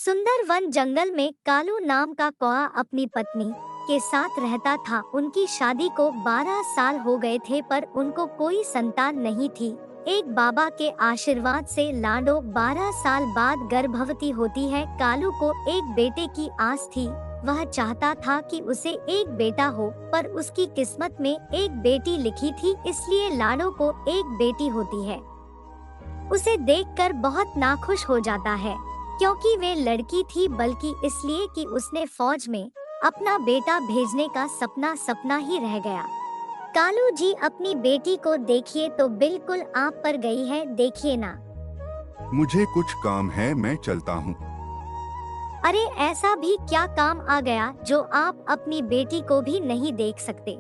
सुंदर वन जंगल में कालू नाम का कौआ अपनी पत्नी के साथ रहता था। उनकी शादी को 12 साल हो गए थे पर उनको कोई संतान नहीं थी। एक बाबा के आशीर्वाद से लाडो 12 साल बाद गर्भवती होती है। कालू को एक बेटे की आस थी। वह चाहता था कि उसे एक बेटा हो पर उसकी किस्मत में एक बेटी लिखी थी, इसलिए लाडो को एक बेटी होती है। उसे देखकर बहुत नाखुश हो जाता है क्योंकि वे लड़की थी, बल्कि इसलिए कि उसने फौज में अपना बेटा भेजने का सपना सपना ही रह गया। कालू जी अपनी बेटी को देखिए तो बिल्कुल आप पर गई है, देखिए ना। मुझे कुछ काम है, मैं चलता हूँ। अरे ऐसा भी क्या काम आ गया जो आप अपनी बेटी को भी नहीं देख सकते?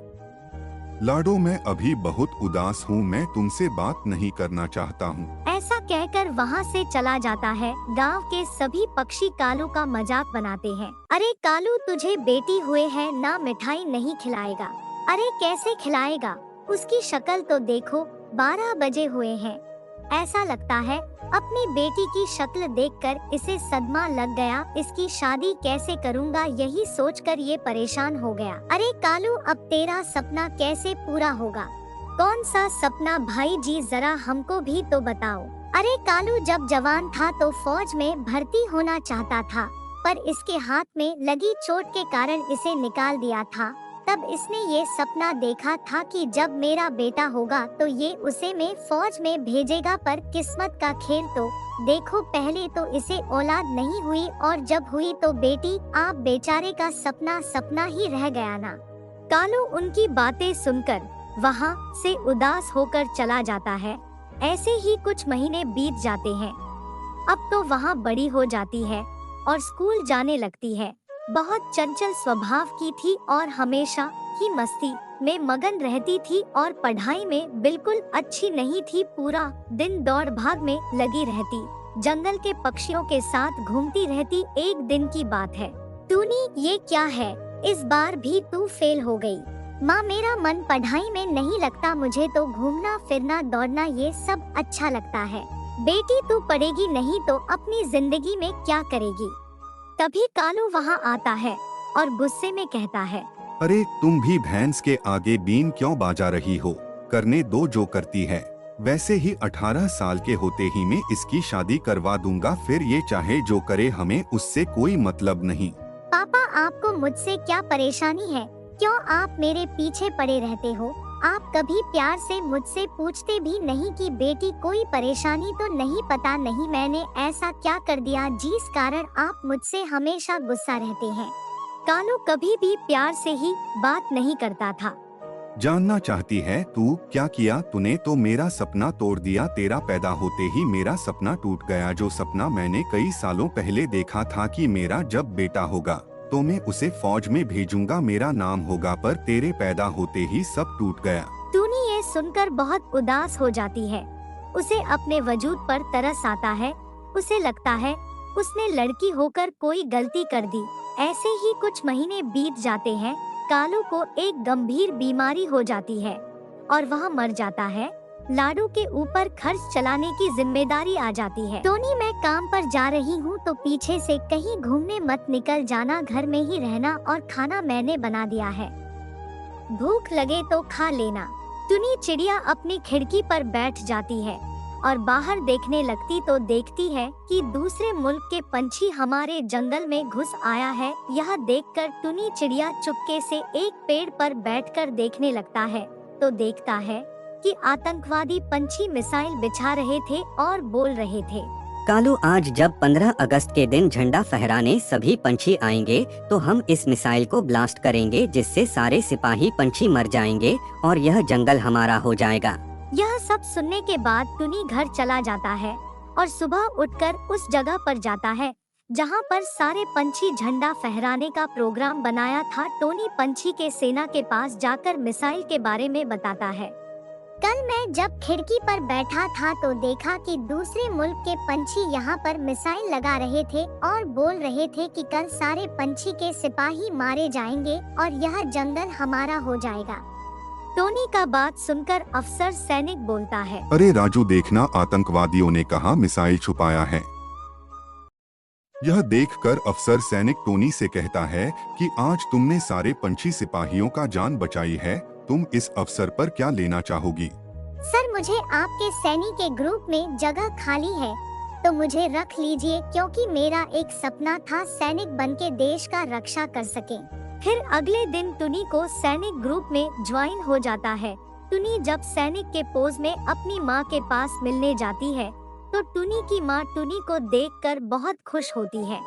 लाडो, मैं अभी बहुत उदास हूँ, मैं तुमसे बात नहीं करना चाहता हूँ। ऐसा कहकर वहाँ से चला जाता है। गांव के सभी पक्षी कालू का मजाक बनाते हैं। अरे कालू, तुझे बेटी हुए है ना, मिठाई नहीं खिलाएगा? अरे कैसे खिलाएगा, उसकी शक्ल तो देखो, 12 बजे हुए हैं। ऐसा लगता है अपनी बेटी की शक्ल देखकर इसे सदमा लग गया। इसकी शादी कैसे करूँगा, यही सोचकर ये परेशान हो गया। अरे कालू, अब तेरा सपना कैसे पूरा होगा? कौन सा सपना भाई जी, जरा हमको भी तो बताओ। अरे कालू जब जवान था तो फौज में भर्ती होना चाहता था, पर इसके हाथ में लगी चोट के कारण इसे निकाल दिया था। तब इसने ये सपना देखा था कि जब मेरा बेटा होगा तो ये उसे में फौज में भेजेगा, पर किस्मत का खेल तो देखो, पहले तो इसे औलाद नहीं हुई और जब हुई तो बेटी। आप बेचारे का सपना सपना ही रह गया ना। कालू उनकी बातें सुनकर वहाँ से उदास होकर चला जाता है। ऐसे ही कुछ महीने बीत जाते हैं। अब तो वहाँ बड़ी हो जाती है और स्कूल जाने लगती है। बहुत चंचल स्वभाव की थी और हमेशा ही मस्ती में मगन रहती थी और पढ़ाई में बिल्कुल अच्छी नहीं थी। पूरा दिन दौड़ भाग में लगी रहती, जंगल के पक्षियों के साथ घूमती रहती। एक दिन की बात है। टूनी, ये क्या है, इस बार भी तू फेल हो गई। माँ, मेरा मन पढ़ाई में नहीं लगता, मुझे तो घूमना फिरना दौड़ना ये सब अच्छा लगता है। बेटी तू पढ़ेगी नहीं तो अपनी जिंदगी में क्या करेगी? तभी कालू वहाँ आता है और गुस्से में कहता है, अरे तुम भी भैंस के आगे बीन क्यों बाजा रही हो? करने दो जो करती है। वैसे ही 18 साल के होते ही मैं इसकी शादी करवा दूंगा, फिर ये चाहे जो करे, हमें उससे कोई मतलब नहीं। पापा, आपको मुझसे क्या परेशानी है? क्यों आप मेरे पीछे पड़े रहते हो? आप कभी प्यार से मुझसे पूछते भी नहीं कि बेटी कोई परेशानी तो नहीं? पता नहीं मैंने ऐसा क्या कर दिया जिस कारण आप मुझसे हमेशा गुस्सा रहते हैं। कालू कभी भी प्यार से ही बात नहीं करता था। जानना चाहती है तू क्या किया? तूने तो मेरा सपना तोड़ दिया। तेरा पैदा होते ही मेरा सपना टूट गया। जो सपना मैंने कई सालों पहले देखा था कि मेरा जब बेटा होगा तो मैं उसे फौज में भेजूंगा, मेरा नाम होगा, पर तेरे पैदा होते ही सब टूट गया। टूनी ये सुनकर बहुत उदास हो जाती है। उसे अपने वजूद पर तरस आता है। उसे लगता है उसने लड़की होकर कोई गलती कर दी। ऐसे ही कुछ महीने बीत जाते हैं। कालू को एक गंभीर बीमारी हो जाती है और वह मर जाता है। लाडू के ऊपर खर्च चलाने की जिम्मेदारी आ जाती है। टोनी, मैं काम पर जा रही हूँ तो पीछे से कहीं घूमने मत निकल जाना, घर में ही रहना और खाना मैंने बना दिया है, भूख लगे तो खा लेना। टुनी चिड़िया अपनी खिड़की पर बैठ जाती है और बाहर देखने लगती तो देखती है कि दूसरे मुल्क के पंछी हमारे जंगल में घुस आया है। यह देखकर टुनी चिड़िया चुपके से एक पेड़ पर बैठकर देखने लगता है तो देखता है कि आतंकवादी पंछी मिसाइल बिछा रहे थे और बोल रहे थे, कालू, आज जब 15 अगस्त के दिन झंडा फहराने सभी पंछी आएंगे तो हम इस मिसाइल को ब्लास्ट करेंगे, जिससे सारे सिपाही पंछी मर जाएंगे और यह जंगल हमारा हो जाएगा। यह सब सुनने के बाद टुनी घर चला जाता है और सुबह उठकर उस जगह पर जाता है जहां पर सारे पंछी झंडा फहराने का प्रोग्राम बनाया था। टोनी पंछी के सेना के पास जाकर मिसाइल के बारे में बताता है। कल मैं जब खिड़की पर बैठा था तो देखा कि दूसरे मुल्क के पंछी यहाँ पर मिसाइल लगा रहे थे और बोल रहे थे कि कल सारे पंछी के सिपाही मारे जाएंगे और यह जंगल हमारा हो जाएगा। टोनी का बात सुनकर अफसर सैनिक बोलता है, अरे राजू, देखना, आतंकवादियों ने कहा मिसाइल छुपाया है। यह देखकर अफसर सैनिक टोनी से कहता है कि आज तुमने सारे पंछी सिपाहियों का जान बचाई है, तुम इस अवसर पर क्या लेना चाहोगी? सर, मुझे आपके सैनिक के ग्रुप में जगह खाली है, तो मुझे रख लीजिए, क्योंकि मेरा एक सपना था सैनिक बनके देश का रक्षा कर सके। फिर अगले दिन टुनी को सैनिक ग्रुप में ज्वाइन हो जाता है। टुनी जब सैनिक के पोज में अपनी माँ के पास मिलने जाती है, तो टुनी की माँ टुनी को देखकर बहुत खुश होती है।